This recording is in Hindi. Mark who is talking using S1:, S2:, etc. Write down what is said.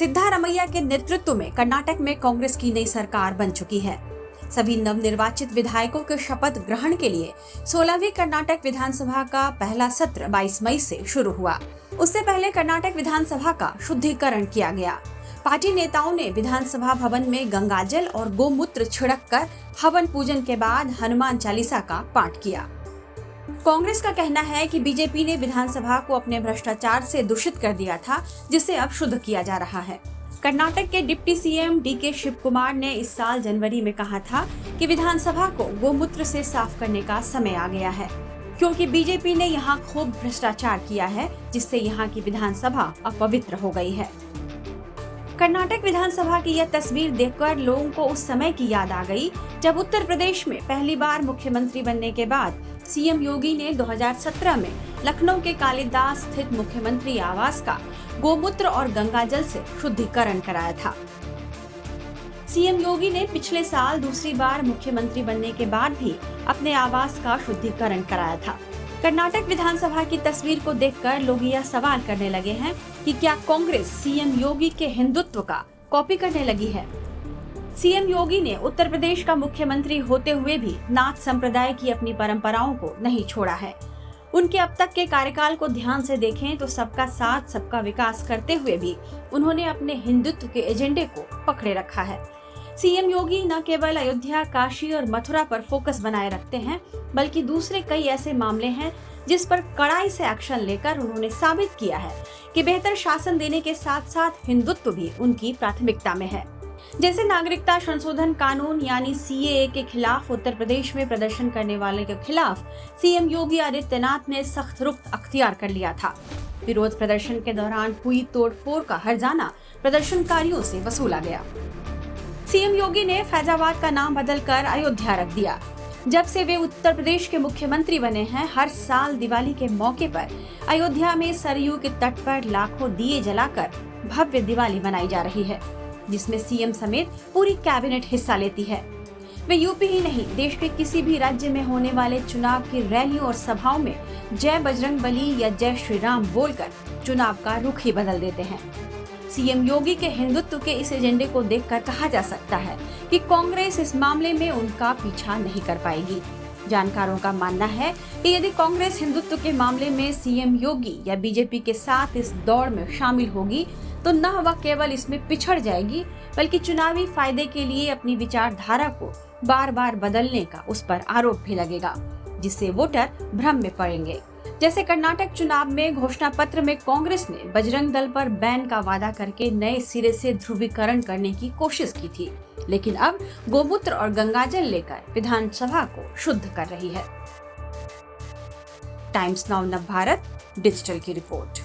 S1: सिद्धारमैया के नेतृत्व में कर्नाटक में कांग्रेस की नई सरकार बन चुकी है। सभी नवनिर्वाचित विधायकों के शपथ ग्रहण के लिए 16वीं कर्नाटक विधानसभा का पहला सत्र 22 मई से शुरू हुआ। उससे पहले कर्नाटक विधानसभा का शुद्धिकरण किया गया। पार्टी नेताओं ने विधानसभा भवन में गंगाजल और गोमूत्र छिड़ककर हवन पूजन के बाद हनुमान चालीसा का पाठ किया। कांग्रेस का कहना है कि बीजेपी ने विधानसभा को अपने भ्रष्टाचार से दूषित कर दिया था, जिसे अब शुद्ध किया जा रहा है। कर्नाटक के deputy CM DK Shivakumar ने इस साल जनवरी में कहा था कि विधानसभा को गोमूत्र से साफ करने का समय आ गया है, क्योंकि बीजेपी ने यहाँ खूब भ्रष्टाचार किया है, जिससे यहाँ की विधानसभा अपवित्र हो गई है। कर्नाटक विधानसभा की यह तस्वीर देखकर लोगों को उस समय की याद आ गई जब उत्तर प्रदेश में पहली बार मुख्यमंत्री बनने के बाद सीएम योगी ने 2017 में लखनऊ के कालिदास स्थित मुख्यमंत्री आवास का गोमूत्र और गंगाजल से शुद्धिकरण कराया था। सीएम योगी ने पिछले साल दूसरी बार मुख्यमंत्री बनने के बाद भी अपने आवास का शुद्धिकरण कराया था। कर्नाटक विधानसभा की तस्वीर को देखकर लोग यह सवाल करने लगे हैं कि क्या कांग्रेस सीएम योगी के हिंदुत्व का कॉपी करने लगी है। सीएम योगी ने उत्तर प्रदेश का मुख्यमंत्री होते हुए भी नाथ संप्रदाय की अपनी परंपराओं को नहीं छोड़ा है। उनके अब तक के कार्यकाल को ध्यान से देखें तो सबका साथ सबका विकास करते हुए भी उन्होंने अपने हिंदुत्व के एजेंडे को पकड़े रखा है। सीएम योगी न केवल अयोध्या, काशी और मथुरा पर फोकस बनाए रखते हैं, बल्कि दूसरे कई ऐसे मामले हैं जिस पर कड़ाई से एक्शन लेकर उन्होंने साबित किया है कि बेहतर शासन देने के साथ साथ हिंदुत्व भी उनकी प्राथमिकता में है। जैसे नागरिकता संशोधन कानून यानी सीएए के खिलाफ उत्तर प्रदेश में प्रदर्शन करने वाले के खिलाफ सीएम योगी आदित्यनाथ ने सख्त रुख अख्तियार कर लिया था। विरोध प्रदर्शन के दौरान हुई तोड़फोड़ का हर्जाना प्रदर्शनकारियों से वसूला गया। सीएम योगी ने फैजाबाद का नाम बदलकर अयोध्या रख दिया। जब से वे उत्तर प्रदेश के मुख्यमंत्री बने हैं, हर साल दिवाली के मौके पर अयोध्या में सरयू के तट पर लाखों दिए जलाकर भव्य दिवाली मनाई जा रही है, जिसमें सीएम समेत पूरी कैबिनेट हिस्सा लेती है। वे यूपी ही नहीं, देश के किसी भी राज्य में होने वाले चुनाव की रैलियों और सभाओं में जय बजरंगबली या जय श्री राम बोलकर चुनाव का रुख ही बदल देते हैं। सीएम योगी के हिंदुत्व के इस एजेंडे को देखकर कहा जा सकता है कि कांग्रेस इस मामले में उनका पीछा नहीं कर पाएगी। जानकारों का मानना है कि यदि कांग्रेस हिंदुत्व के मामले में सीएम योगी या बीजेपी के साथ इस दौड़ में शामिल होगी तो न वह केवल इसमें पिछड़ जाएगी, बल्कि चुनावी फायदे के लिए अपनी विचारधारा को बार बार बदलने का उस पर आरोप भी लगेगा, जिससे वोटर भ्रम में पड़ेंगे। जैसे कर्नाटक चुनाव में घोषणा पत्र में कांग्रेस ने बजरंग दल पर बैन का वादा करके नए सिरे से ध्रुवीकरण करने की कोशिश की थी, लेकिन अब गोमूत्र और गंगाजल लेकर विधानसभा को शुद्ध कर रही है। टाइम्स नाउ नव भारत डिजिटल की रिपोर्ट।